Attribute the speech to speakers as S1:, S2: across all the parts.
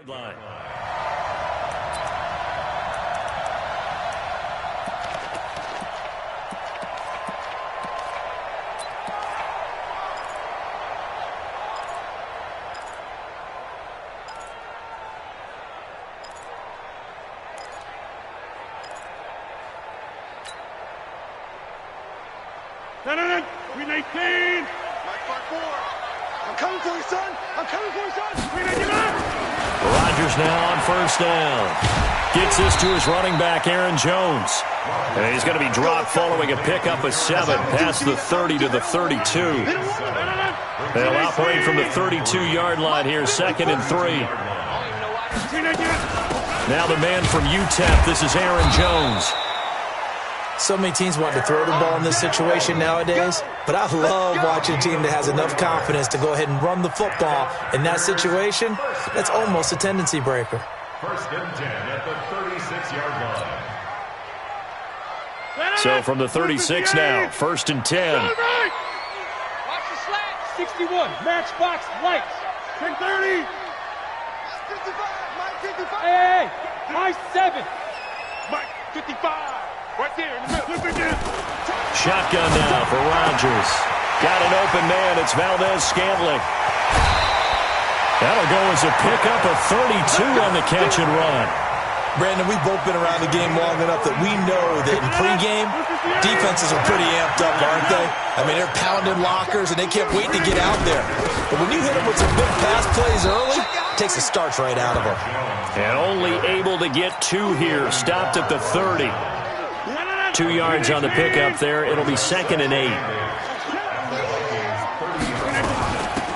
S1: Line.
S2: No. 319. I'm coming for you, son. I'm coming for you, son. 319.
S1: Rodgers now on first down. Gets this to his running back, Aaron Jones. And he's going to be dropped following a pickup of 7 past the 30 to the 32. They'll operate from the 32-yard line here, 2nd and 3. Now the man from UTEP, this is Aaron Jones.
S3: So many teams want to throw the ball in this situation nowadays, but I love watching a team that has enough confidence to go ahead and run the football. In that situation, that's almost a tendency breaker.
S4: 1st and 10 at the 36-yard line.
S1: So from the 36 now, 1st and 10.
S2: Watch the slant. 61, matchbox lights. 1030. 55, Mike 55. Hey, Mike 7. Mike 55. Right there in the middle.
S1: Shotgun now for Rodgers. Got an open man. It's Valdez-Scantling. That'll go as a pickup of 32 on the catch and run.
S3: Brandon, we've both been around the game long enough that we know that in pregame, defenses are pretty amped up, aren't they? I mean, they're pounding lockers, and they can't wait to get out there. But when you hit them with some big pass plays early, it takes the starch right out of them.
S1: And only able to get 2 here. Stopped at the 30. 2 yards on the pickup there. It'll be 2nd and 8.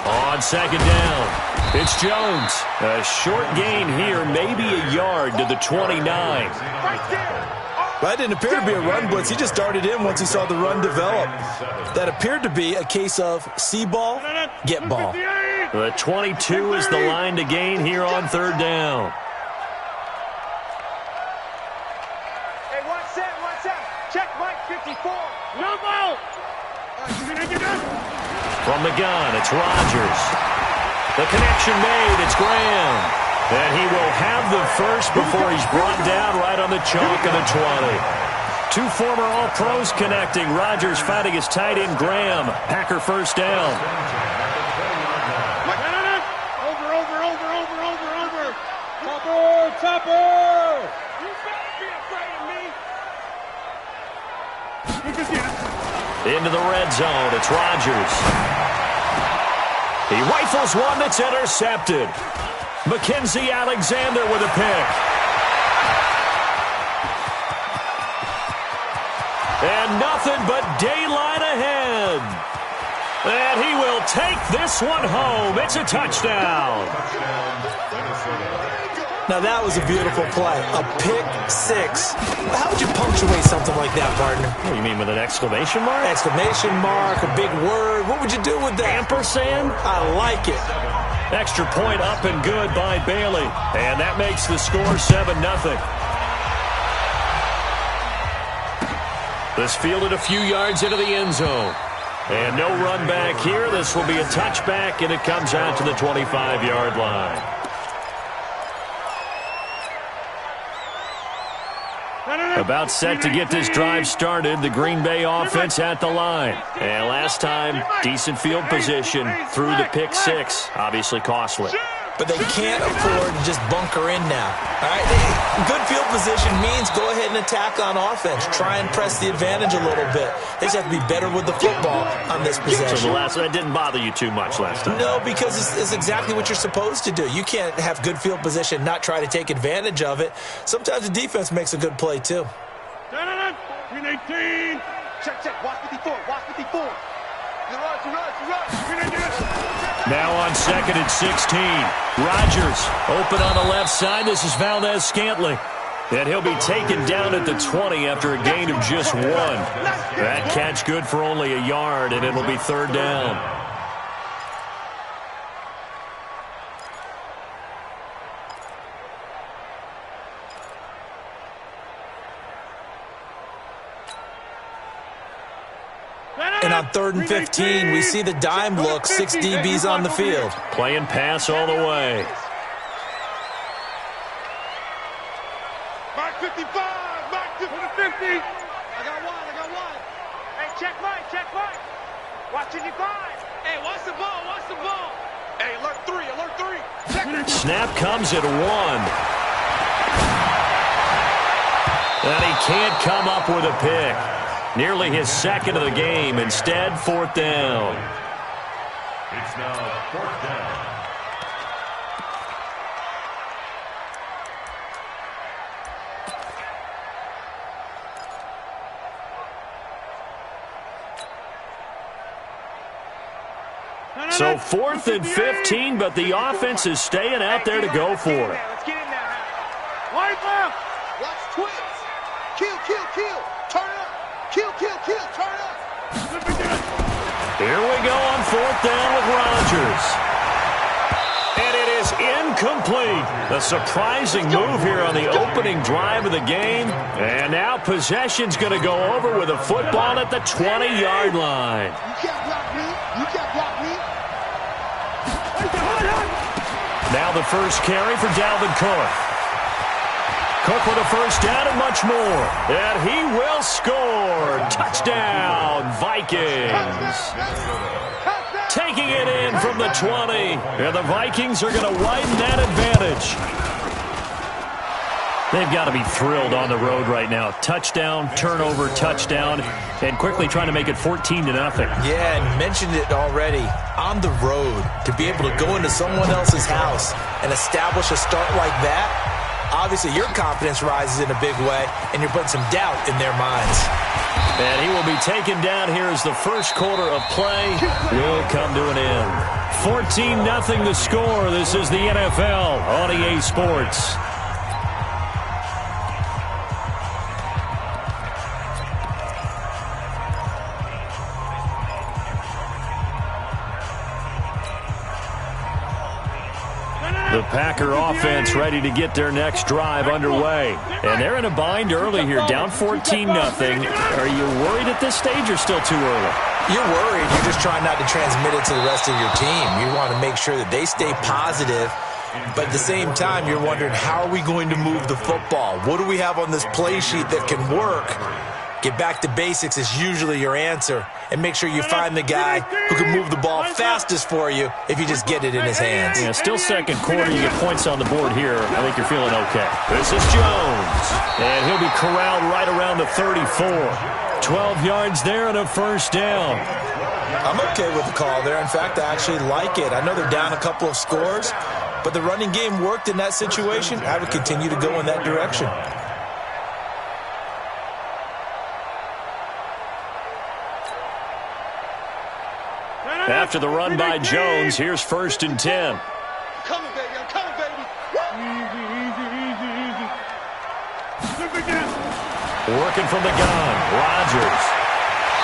S1: On 2nd down, it's Jones. A short gain here, maybe a yard to the 29.
S3: That didn't appear to be a run blitz. He just darted in once he saw the run develop. That appered to be a case of see ball, get ball.
S1: The 22 is the line to gain here on 3rd down.
S2: Check Mike 54. No ball.
S1: From the gun, it's Rodgers. The connection made. It's Graham. And he will have the first before he's brought down right on the chalk of the 20. 2 former All-Pros connecting. Rodgers fighting his tight end, Graham. Packer first down.
S2: Over. Topper.
S1: Into the red zone, it's Rodgers. He rifles one that's intercepted. Mackenzie Alexander with a pick. And nothing but daylight ahead. And he will take this one home. It's a touchdown.
S3: Now, that was a beautiful play. A pick 6. How would you punctuate something like that, partner?
S1: What do you mean, with an exclamation mark?
S3: Exclamation mark, a big word. What would you do with that?
S1: Ampersand?
S3: I like it.
S1: Extra point up and good by Bailey. And that makes the score 7-0. This fielded a few yards into the end zone. And no run back here. This will be a touchback, and it comes out to the 25-yard line. About set to get this drive started. The Green Bay offense at the line. And last time, decent field position through the pick 6. Obviously costly.
S3: But they can't afford to just bunker in now. All right? Good field position means go ahead and attack on offense. Try and press the advantage a little bit. They just have to be better with the football on this possession.
S1: So that didn't bother you too much last time?
S3: No, because it's exactly what you're supposed to do. You can't have good field position, not try to take advantage of it. Sometimes the defense makes a good play, too.
S2: 318. Check. Watch 54. Watch 54.
S1: Now on 2nd and 16. Rodgers open on the left side. This is Valdez-Scantling. And he'll be taken down at the 20 after a gain of just 1. That catch good for only a yard, and it'll be 3rd down.
S3: And on 3rd and 15, we see the dime look, 6 DBs on the field.
S1: Playing pass all the way.
S2: 55, back to the 50. I got one. Hey, check Mike. Watching you five. Hey, watch the ball. Hey, alert three.
S1: Snap comes at 1. And he can't come up with a pick. Nearly his second of the game. Instead, 4th down.
S4: It's now 4th down.
S1: So 4th and 15, but the offense is staying out there to go for it.
S2: Let's get in there. Wide left. Watch twins. Kill. Turn up. Kill. Turn up.
S1: Here we go on 4th down with Rodgers. And it is incomplete. A surprising move here on the opening drive of the game. And now possession's going to go over with a football at the 20-yard line.
S2: You can't block me.
S1: Now the first carry for Dalvin Cook. Cook with a first down and much more. And he will score. Touchdown, Vikings. Taking it in from the 20. And the Vikings are going to widen that advantage. They've got to be thrilled on the road right now. Touchdown, turnover, touchdown, and quickly trying to make it 14-0.
S3: Yeah, and mentioned it already. On the road, to be able to go into someone else's house and establish a start like that, obviously your confidence rises in a big way, and you're putting some doubt in their minds.
S1: And he will be taken down here as the first quarter of play will come to an end. 14-0 the score. This is the NFL on EA Sports. The Packer offense ready to get their next drive underway. And they're in a bind early here, down 14-0. Are you worried at this stage or still too early?
S3: You're worried. You're just trying not to transmit it to the rest of your team. You want to make sure that they stay positive. But at the same time, you're wondering, how are we going to move the football? What do we have on this play sheet that can work? Get back to basics is usually your answer. And make sure you find the guy who can move the ball fastest for you if you just get it in his hands.
S1: Yeah, still second quarter. You get points on the board here. I think you're feeling okay. This is Jones. And he'll be corralled right around the 34. 12 yards there and a first down.
S3: I'm okay with the call there. In fact, I actually like it. I know they're down a couple of scores, but the running game worked in that situation. I would continue to go in that direction.
S1: After the run by Jones, here's 1st and 10.
S2: I'm coming, baby. Easy.
S1: Working from the gun, Rodgers.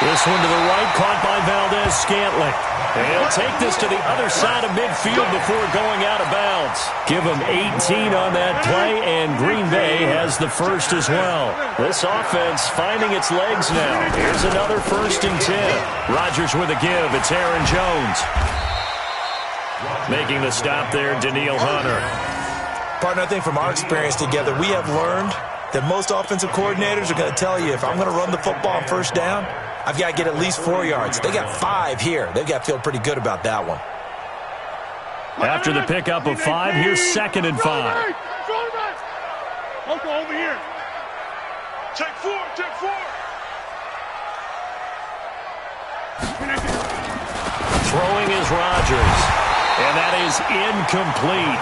S1: This one to the right, caught by Valdez-Scantling. He'll take this to the other side of midfield before going out of bounds. Give him 18 on that play, and Green Bay has the first as well. This offense finding its legs now. Here's another 1st and 10. Rodgers with a give. It's Aaron Jones. Making the stop there, Danielle Hunter.
S3: Partner, I think from our experience together, we have learned that most offensive coordinators are going to tell you, if I'm going to run the football on first down, I've got to get at least 4 yards. They got 5 here. They've got to feel pretty good about that one.
S1: After the pickup of 5, here's 2nd and 5.
S2: Uncle, over here. Take 4.
S1: Throwing is Rodgers. And that is incomplete.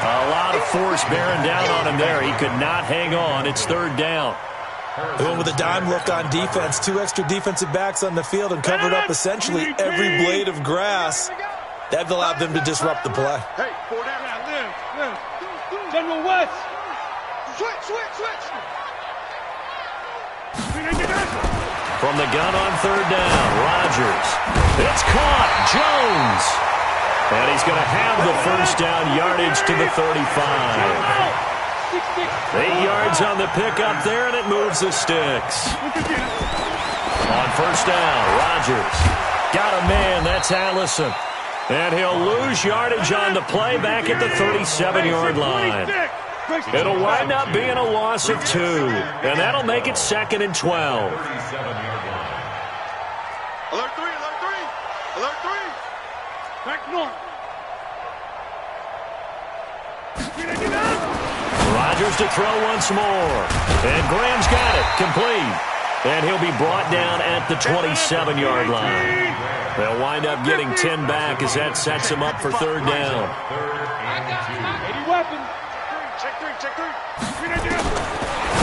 S1: A lot of force bearing down on him there. He could not hang on. It's 3rd down.
S3: They went with a dime look on defense. 2 extra defensive backs on the field and covered up essentially every blade of grass. That allowed them to disrupt the play.
S2: Hey, 4 down. Live. General West. Switch.
S1: From the gun on 3rd down, Rodgers. It's caught. Jones. And he's going to have the first down, yardage to the 35. 8 yards on the pickup there, and it moves the sticks. On first down, Rodgers. Got a man, that's Allison. And he'll lose yardage on the play back at the 37-yard line. It'll wind up being a loss of 2, and that'll make it 2nd and 12.
S2: Alert 3, alert 3, alert 3. Back north.
S1: Rodgers to throw once more. And Graham's got it. Complete. And he'll be brought down at the 27-yard line. They'll wind up getting 10 back as that sets him up for 3rd down.
S2: 80 weapons. Check 3, check 3.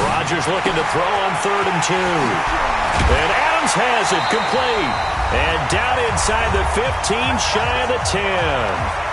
S1: Rodgers looking to throw on 3rd and 2. And Adams has it. Complete. And down inside the 15, shy of the 10.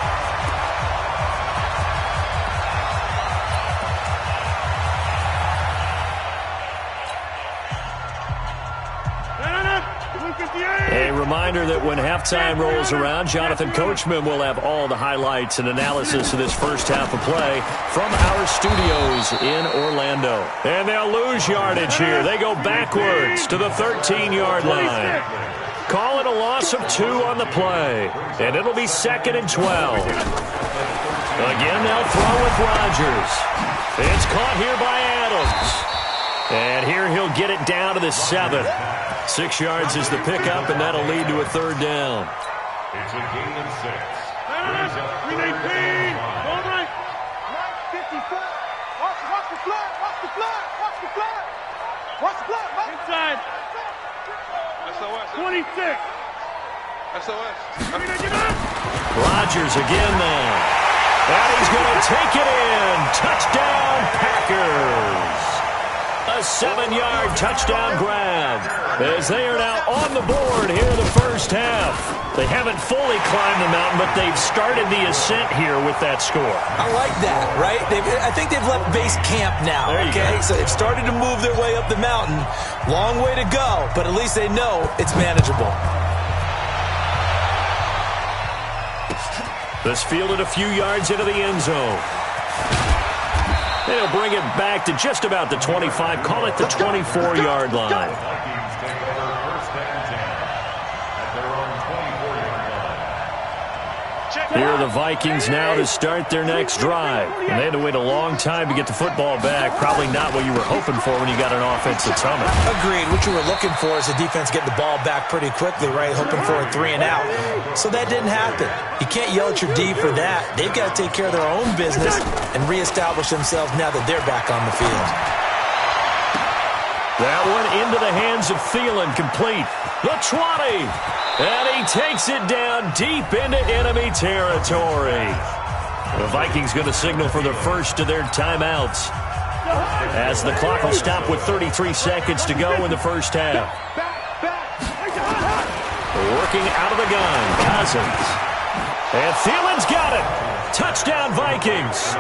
S1: A reminder that when halftime rolls around, Jonathan Coachman will have all the highlights and analysis of this first half of play from our studios in Orlando. And they'll lose yardage here. They go backwards to the 13-yard line. Call it a loss of 2 on the play. And it'll be 2nd and 12. Again, they'll throw with Rodgers. It's caught here by Adams. And here he'll get it down to the 7. 6 yards is the pickup, and that'll lead to a 3rd down.
S4: It's a gain of 6.
S2: Renee Payne. All right. 55. Watch the flag. Watch the flag. Watch the flag. Watch the flag. Inside. SOS. 26. SOS.
S1: Rodgers again now. And he's going to take it in. Touchdown, Packers. A 7-yard touchdown grab as they are now on the board here in the first half. They haven't fully climbed the mountain, but they've started the ascent here with that score.
S3: I like that, right? I think they've left base camp now, okay? So they've started to move their way up the mountain. Long way to go, but at least they know it's manageable.
S1: This fielded a few yards into the end zone. They'll bring it back to just about the 25, call it the 24-yard line.
S4: Vikings take over 1st and 10 at their own 24-yard line.
S1: Here are the Vikings now to start their next drive. And they had to wait a long time to get the football back. Probably not what you were hoping for when you got an offense that's humming.
S3: Agreed. What you were looking for is the defense getting the ball back pretty quickly, right? Hoping for a 3 and out. So that didn't happen. You can't yell at your D for that. They've got to take care of their own business and reestablish themselves now that they're back on the field.
S1: That one into the hands of Thielen, complete. The 20. And he takes it down deep into enemy territory. The Vikings going to signal for the first of their timeouts, as the clock will stop with 33 seconds to go in the first half. Working out of the gun, Cousins. And Thielen's got it. Touchdown, Vikings.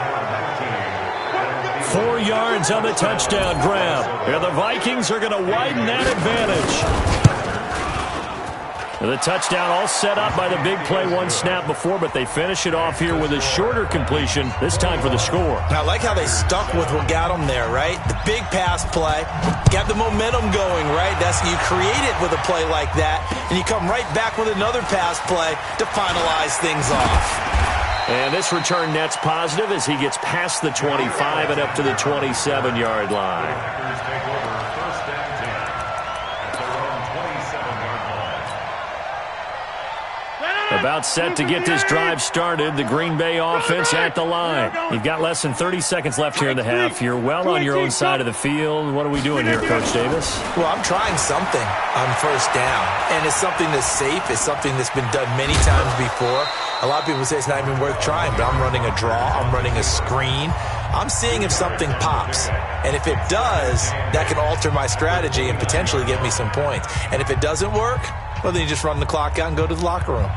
S1: 4 yards on the touchdown grab. And the Vikings are going to widen that advantage. The touchdown all set up by the big play, 1 snap before, but they finish it off here with a shorter completion, this time for the score.
S3: I like how they stuck with what got them there, right? The big pass play, got the momentum going, right? That's, you create it with a play like that, and you come right back with another pass play to finalize things off.
S1: And this return net's positive as he gets past the 25 and up to the 27-yard line.
S4: Packers take over 1st and 10 at their own 27-yard line.
S1: About set to get this drive started. The Green Bay offense at the line. You've got less than 30 seconds left here in the half. You're well on your own side of the field. What are we doing here, Coach Davis?
S3: Well, I'm trying something on 1st down, and it's something that's safe. It's something that's been done many times before. A lot of people say it's not even worth trying, but I'm running a draw. I'm running a screen. I'm seeing if something pops. And if it does, that can alter my strategy and potentially get me some points. And if it doesn't work, well, then you just run the clock out and go to the locker room.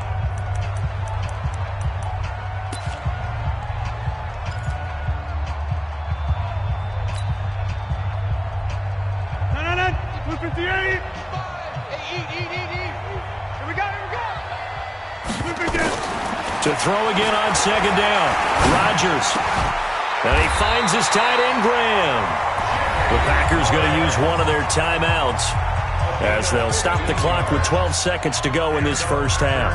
S1: To throw again on 2nd down. Rodgers. And he finds his tight end, Graham. The Packers going to use one of their timeouts as they'll stop the clock with 12 seconds to go in this first half.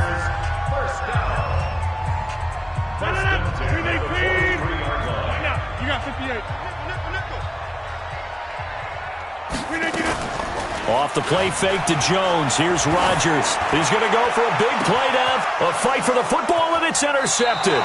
S2: You got 58.
S1: Off the play fake to Jones. Here's Rodgers. He's going to go for a big play down. A fight for the football, and it's intercepted.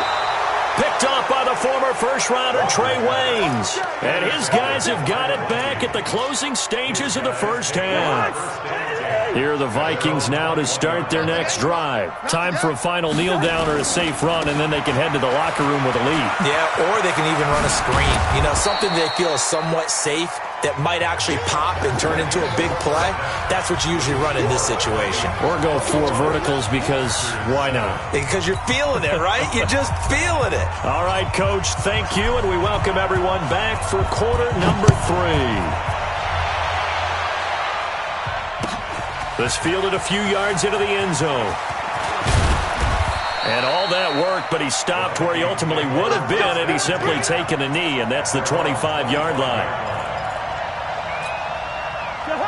S1: Picked off by the former first-rounder Trey Waynes. And his guys have got it back at the closing stages of the first half. Here are the Vikings now to start their next drive. Time for a final kneel down or a safe run, and then they can head to the locker room with a lead.
S3: Yeah, or they can even run a screen. You know, something they feel is somewhat safe that might actually pop and turn into a big play. That's what you usually run in this situation.
S1: Or go 4 verticals because why not?
S3: Because you're feeling it, right? You're just feeling it.
S1: All right, Coach, thank you, and we welcome everyone back for quarter number 3. This fielded a few yards into the end zone. And all that worked, but he stopped where he ultimately would have been had he simply taken a knee, and that's the 25-yard line.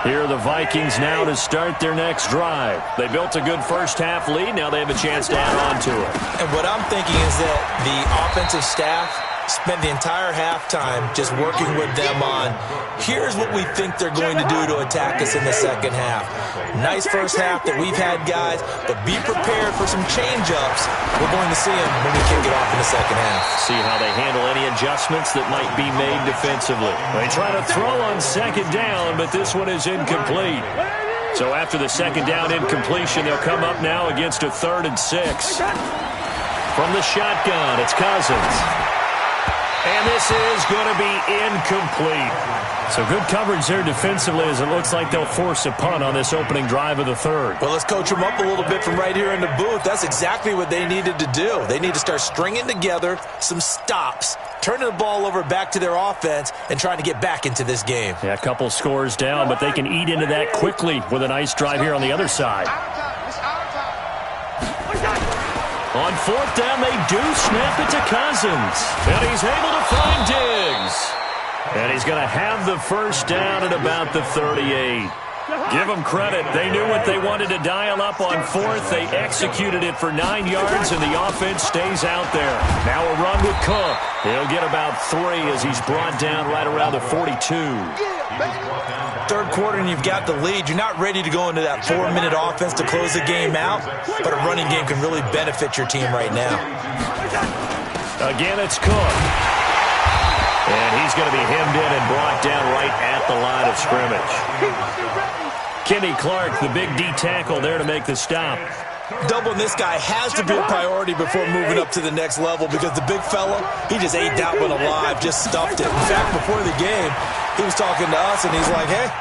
S1: Here are the Vikings now to start their next drive. They built a good first-half lead. Now they have a chance to add on to it.
S3: And what I'm thinking is that the offensive staff spent the entire halftime just working with them on, here's what we think they're going to do to attack us in the second half. Nice first half that we've had, guys, but be prepared for some change-ups. We're going to see them when we kick it off in the second half.
S1: See how they handle any adjustments that might be made defensively. They try to throw on second down, but this one is incomplete. So after the second down incompletion, they'll come up now against a 3rd and 6. From the shotgun, it's Cousins. And this is going to be incomplete. So good coverage there defensively as it looks like they'll force a punt on this opening drive of the 3rd.
S3: Well, let's coach them up a little bit from right here in the booth. That's exactly what they needed to do. They need to start stringing together some stops, turning the ball over back to their offense, and trying to get back into this game.
S1: Yeah, a couple scores down, but they can eat into that quickly with a nice drive here on the other side. On 4th down, they do snap it to Cousins. And he's able to find Diggs. And he's going to have the first down at about the 38. Give them credit. They knew what they wanted to dial up on 4th. They executed it for 9 yards, and the offense stays out there. Now a run with Cook. He'll get about 3 as he's brought down right around the 42.
S3: 3rd quarter and you've got the lead. You're not ready to go into that 4-minute offense to close the game out, but a running game can really benefit your team right now.
S1: Again, it's Cook. And he's going to be hemmed in and brought down right at the line of scrimmage. Kenny Clark, the big D tackle there to make the stop.
S3: Doubling this guy has to be a priority before moving up to the next level because the big fella, he just ate that one alive, just stuffed it. In fact, before the game, he was talking to us, and he's like, hey,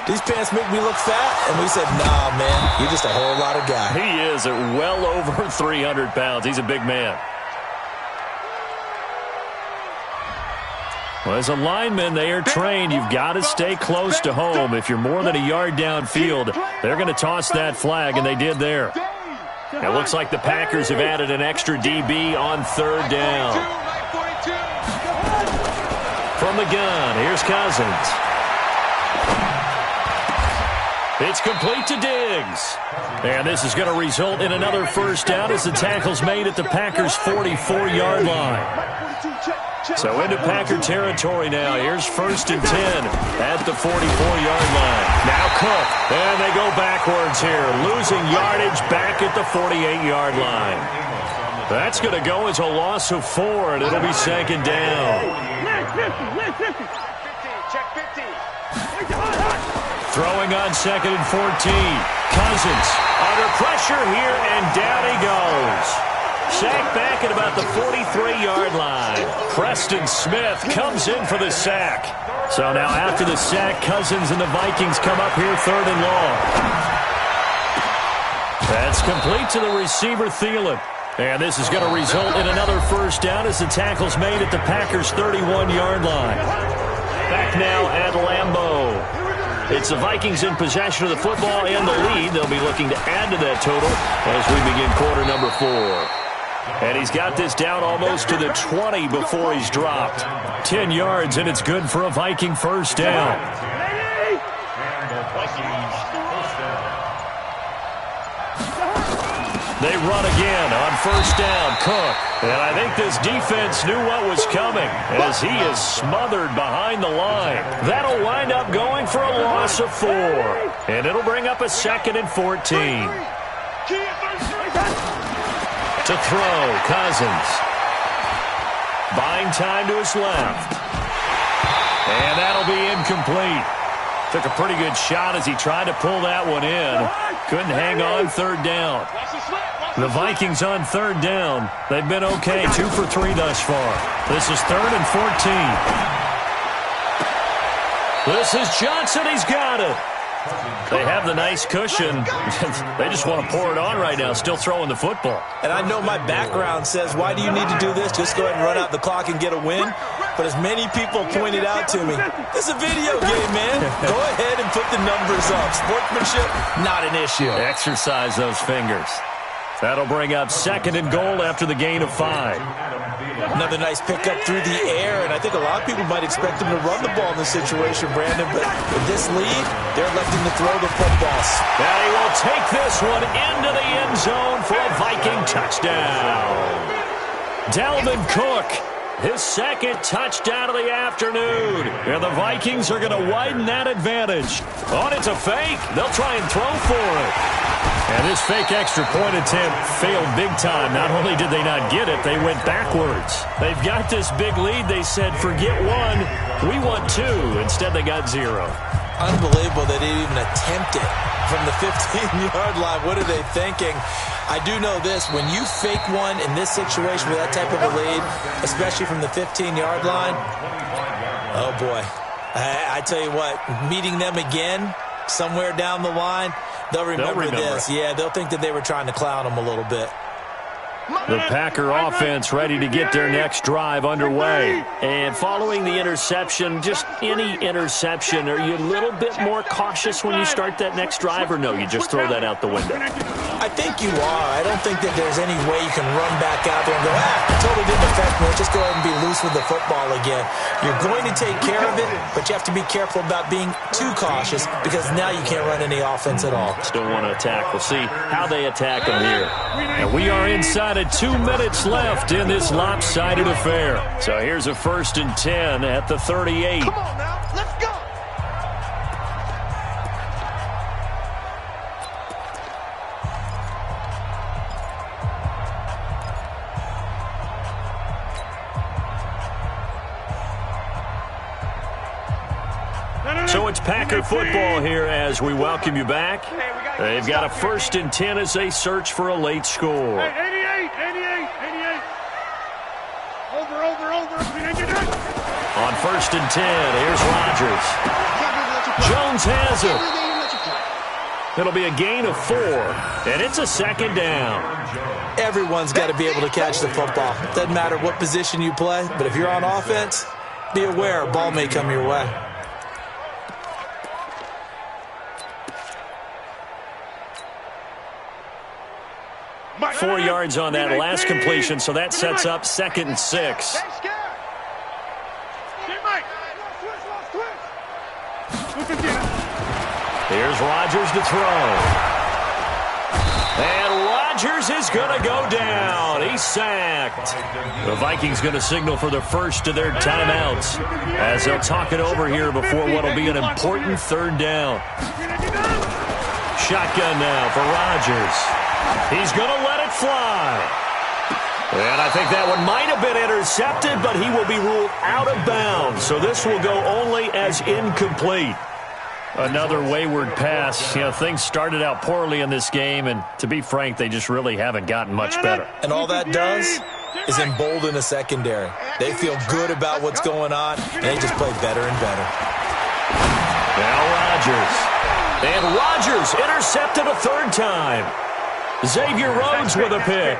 S3: these pants make me look fat. And we said, nah, man, you're just a whole lot of guy.
S1: He is at well over 300 pounds. He's a big man. Well, as a lineman, they are trained. You've got to stay close to home. If you're more than a yard downfield, they're going to toss that flag, and they did there. It looks like the Packers have added an extra DB on 3rd down. From the gun, here's Cousins. It's complete to Diggs. And this is going to result in another first down as the tackle's made at the Packers' 44-yard line. So into Packer territory now. Here's 1st and 10 at the 44-yard line. Now Cook, and they go backwards here, losing yardage back at the 48-yard line. That's going to go as a loss of 4, and it'll be 2nd down. Throwing on 2nd and 14. Cousins under pressure here, and down he goes. Sacked back at about the 43-yard line. Preston Smith comes in for the sack. So now after the sack, Cousins and the Vikings come up here 3rd and long. That's complete to the receiver, Thielen. And this is going to result in another first down as the tackle's made at the Packers' 31-yard line. Back now at Lambeau. It's the Vikings in possession of the football and the lead. They'll be looking to add to that total as we begin quarter number 4. And he's got this down almost to the 20 before he's dropped. 10 yards, and it's good for a Viking first down. They run again on 1st down. Cook. And I think this defense knew what was coming. as he is smothered behind the line. That'll wind up going for a loss of 4. And it'll bring up a 2nd and 14. To throw, Cousins. Buying time to his left. And that'll be incomplete. Took a pretty good shot as he tried to pull that one in. Couldn't hang on 3rd down. The Vikings on 3rd down. They've been okay, 2 for 3 thus far. This is 3rd and 14. This is Johnson. He's got it. They have the nice cushion. They just want to pour it on right now, still throwing the football.
S3: And I know my background says, why do you need to do this? Just go ahead and run out the clock and get a win. But as many people pointed out to me, this is a video game, man. Go ahead and put the numbers up. Sportsmanship, not an issue.
S1: Exercise those fingers. That'll bring up 2nd and goal after the gain of 5.
S3: Another nice pickup through the air, and I think a lot of people might expect him to run the ball in this situation, Brandon, but with this lead, they're electing to throw the footballs.
S1: Now he will take this one into the end zone for a Viking touchdown. Dalvin Cook, his 2nd touchdown of the afternoon. And the Vikings are going to widen that advantage. Oh, it's a fake. They'll try and throw for it. And this fake extra point attempt failed big time. Not only did they not get it, they went backwards. They've got this big lead. They said, forget 1, we want 2. Instead, they got 0.
S3: Unbelievable that they didn't even attempt it from the 15-yard line. What are they thinking? I do know this. When you fake one in this situation with that type of a lead, especially from the 15-yard line, oh, boy. I tell you what, meeting them again somewhere down the line, they'll remember this. Yeah, they'll think that they were trying to clown them a little bit.
S1: The Packer offense ready to get their next drive underway. And following the interception, just any interception, are you a little bit more cautious when you start that next drive, or no, you just throw that out the window?
S3: I think you are. I don't think that there's any way you can run back out there and go, it totally didn't affect me. Let's just go ahead and be loose with the football again. You're going to take care of it, but you have to be careful about being too cautious because now you can't run any offense at all.
S1: Still want to attack. We'll see how they attack them here. And we are inside of 2 minutes left in this lopsided affair. So here's a 1st and 10 at the 38.
S2: Come on now, let's go.
S1: So it's Packer football here as we welcome you back. They've got a 1st and 10 as they search for a late score.
S2: 88. Over.
S1: On 1st and 10, here's Rodgers. Jones has it. It'll be a gain of 4, and it's a 2nd down.
S3: Everyone's got to be able to catch the football. Doesn't matter what position you play, but if you're on offense, be aware a ball may come your way.
S1: Four yards on that last completion, so that sets up 2nd and 6. Here's Rodgers to throw. And Rodgers is going to go down. He's sacked. The Vikings going to signal for the first of their timeouts as they'll talk it over here before what will be an important 3rd down. Shotgun now for Rodgers. He's going to let it fly. And I think that one might have been intercepted, but he will be ruled out of bounds. So this will go only as incomplete. Another wayward pass. You know, things started out poorly in this game, and to be frank, they just really haven't gotten much better.
S3: And all that does is embolden a secondary. They feel good about what's going on, and they just play better and better.
S1: Now Rodgers. And Rodgers intercepted a 3rd time. Xavier Rhodes with a pick.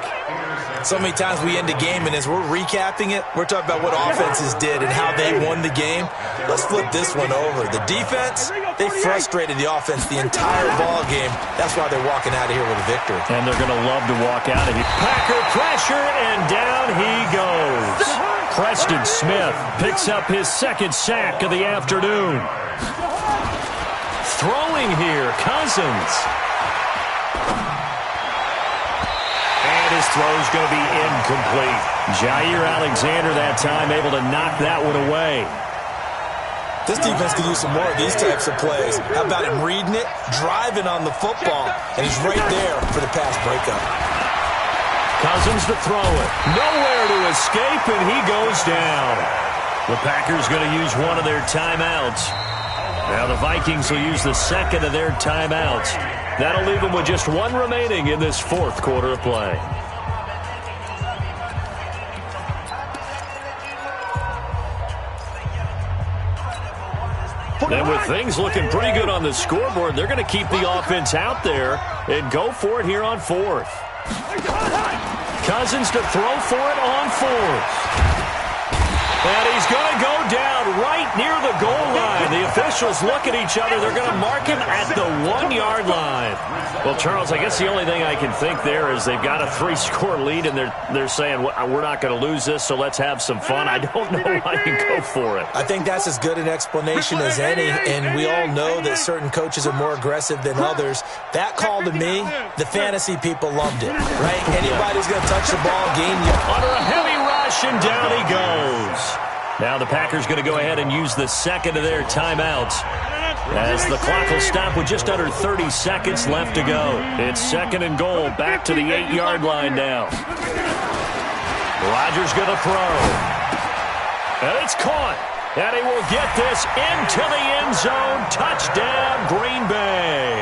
S3: So many times we end the game, and as we're recapping it, we're talking about what offenses did and how they won the game. Let's flip this one over. The defense, they frustrated the offense the entire ball game. That's why they're walking out of here with a victory.
S1: And they're going to love to walk out of here. Packer pressure, and down he goes. Preston Smith picks up his 2nd sack of the afternoon. Throwing here, Cousins. And his throw's going to be incomplete. Jair Alexander that time able to knock that one away.
S3: This defense could use some more of these types of plays. How about him reading it, driving on the football, and he's right there for the pass breakup.
S1: Cousins to throw it. Nowhere to escape, and he goes down. The Packers going to use one of their timeouts. Now the Vikings will use the second of their timeouts. That'll leave them with just one remaining in this fourth quarter of play. And with things looking pretty good on the scoreboard, they're going to keep the offense out there and go for it here on fourth. Cousins to throw for it on fourth. And he's going to go down right near the goal line. The officials look at each other. They're going to mark him at the 1-yard line. Well, Charles, I guess the only thing I can think there is they've got a 3-score lead, and they're saying, we're not going to lose this, so let's have some fun. I don't know why you go for it.
S3: I think that's as good an explanation as any, and we all know that certain coaches are more aggressive than others. That call to me, the fantasy people loved it, right? Anybody's going to touch the ball, gain yards.
S1: Under a heavy rush, and down he goes. Now the Packers going to go ahead and use the second of their timeouts as the clock will stop with just under 30 seconds left to go. It's second and goal, back to the 8-yard line now. Rodgers going to throw. And it's caught. And he will get this into the end zone. Touchdown, Green Bay.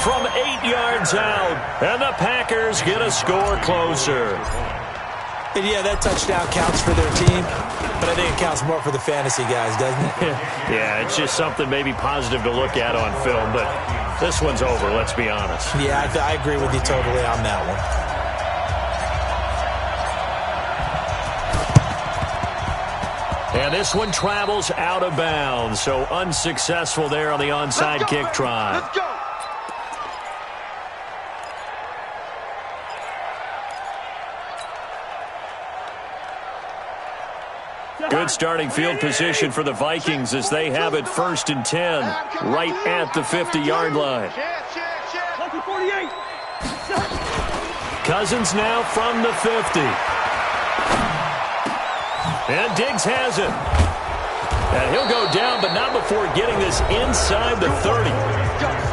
S1: From 8 yards out. And the Packers get a score closer.
S3: And yeah, that touchdown counts for their team, but I think it counts more for the fantasy guys, doesn't it?
S1: Yeah, it's just something maybe positive to look at on film, but this one's over, let's be honest.
S3: Yeah, I agree with you totally on that
S1: one. And this one travels out of bounds, so unsuccessful there on the onside kick try.
S2: Let's go.
S1: Good starting field position for the Vikings as they have it 1st and 10, right at the 50-yard line. Cousins now from the 50. And Diggs has it. And he'll go down, but not before getting this inside the 30.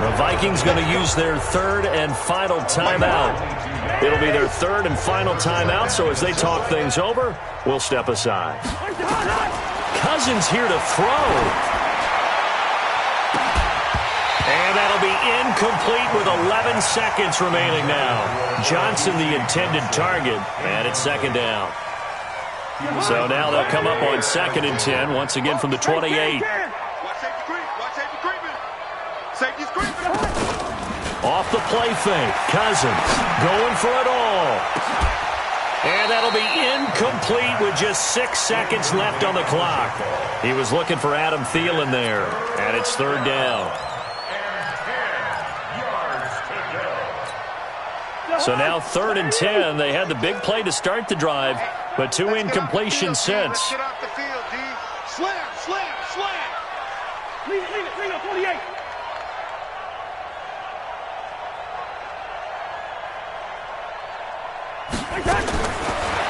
S1: The Vikings going to use their third and final timeout. It'll be their third and final timeout, so as they talk things over, we'll step aside. Cousins here to throw. And that'll be incomplete with 11 seconds remaining now. Johnson the intended target, and it's second down. So now they'll come up on 2nd and 10, once again from the 28. Off the play fake, Cousins going for it all. And that'll be incomplete with just 6 seconds left on the clock. He was looking for Adam Thielen there, and it's third down. So now 3rd and 10. They had the big play to start the drive, but 2 incompletions since.
S2: Get off the field, D. Slam, slam, slam. Leave it, 48.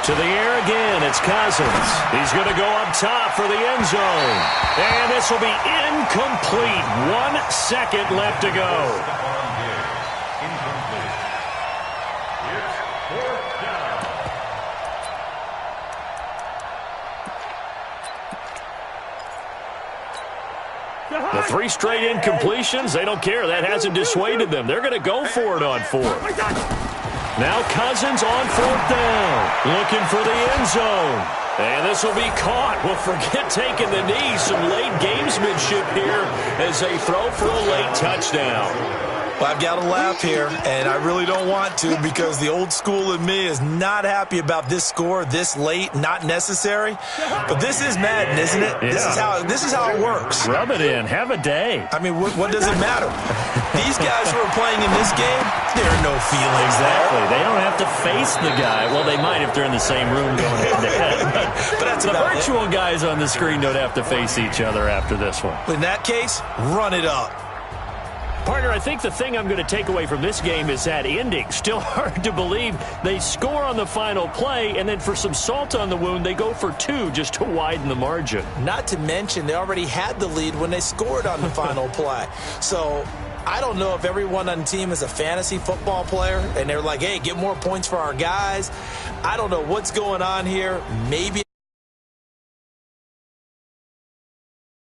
S1: To the air again, it's Cousins. He's going to go up top for the end zone. And this will be incomplete. 1 second left to go. The 3 straight incompletions, they don't care. That hasn't dissuaded them. They're going to go for it on 4th. Now Cousins on 4th down, looking for the end zone. And this will be caught. Well, forget taking the knee. Some late gamesmanship here as they throw for a late touchdown.
S3: Well, I've got to laugh here, and I really don't want to because the old school in me is not happy about this score this late, not necessary. But this is Madden, isn't it?
S1: Yeah.
S3: This is how it works.
S1: Rub it in. Have a day.
S3: I mean, what does it matter? These guys who are playing in this game, there are no feelings
S1: Exactly.
S3: there.
S1: They don't have to face the guy. Well, they might if they're in the same room going head-to-head.
S3: But that's
S1: the
S3: about
S1: virtual guys on the screen don't have to face each other after this one.
S3: In that case, run it up.
S1: Partner, I think the thing I'm going to take away from this game is that ending. Still hard to believe they score on the final play, and then for some salt on the wound, they go for 2 just to widen the margin.
S3: Not to mention, they already had the lead when they scored on the final play. So I don't know if everyone on the team is a fantasy football player, and they're like, hey, get more points for our guys. I don't know what's going on here. Maybe